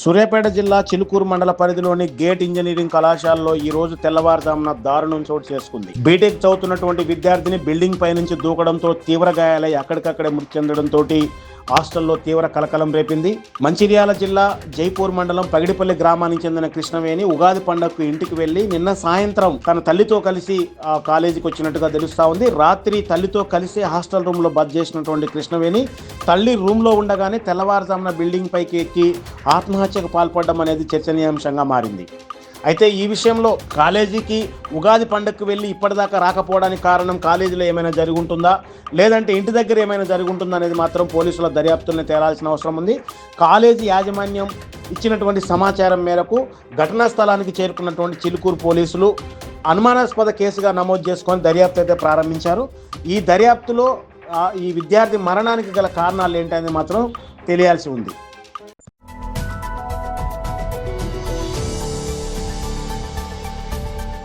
సూర్యాపేట జిల్లా చిలుకూరు మండల పరిధిలోని గేట్ ఇంజనీరింగ్ కళాశాలలో ఈ రోజు తెల్లవారుజామున దారుణం చోటు చేసుకుంది. బీటెక్ చదువుతున్నటువంటి విద్యార్థిని బిల్డింగ్ పై నుంచి దూకడంతో తీవ్ర గాయాలై అక్కడికక్కడే మృతి చెందడంతో హాస్టల్లో తీవ్ర కలకలం రేపింది. మంచిర్యాల జిల్లా జైపూర్ మండలం పగిడిపల్లి గ్రామానికి చెందిన కృష్ణవేణి ఉగాది పండుగకు ఇంటికి వెళ్లి నిన్న సాయంత్రం తన తల్లితో కలిసి కాలేజీకి వచ్చినట్టుగా తెలుస్తా ఉంది. రాత్రి తల్లితో కలిసి హాస్టల్ రూమ్ లో బస చేసినటువంటి కృష్ణవేణి తల్లి రూమ్ లో ఉండగానే తెల్లవారుజామున బిల్డింగ్ పైకి ఎక్కి ఆత్మహత్యకు పాల్పడడం అనేది చర్చనీయాంశంగా మారింది. అయితే ఈ విషయంలో కాలేజీకి ఉగాది పండుగకు వెళ్ళి ఇప్పటిదాకా రాకపోవడానికి కారణం కాలేజీలో ఏమైనా జరిగి ఉంటుందా, లేదంటే ఇంటి దగ్గర ఏమైనా జరిగి ఉంటుందా అనేది మాత్రం పోలీసుల దర్యాప్తుల్ని తేలాల్సిన అవసరం ఉంది. కాలేజీ యాజమాన్యం ఇచ్చినటువంటి సమాచారం మేరకు ఘటనా స్థలానికి చేరుకున్నటువంటి చిలుకూరు పోలీసులు అనుమానాస్పద కేసుగా నమోదు చేసుకొని దర్యాప్తు అయితే ప్రారంభించారు. ఈ దర్యాప్తులో ఈ విద్యార్థి మరణానికి గల కారణాలు ఏంటనేది మాత్రం తెలియాల్సి ఉంది.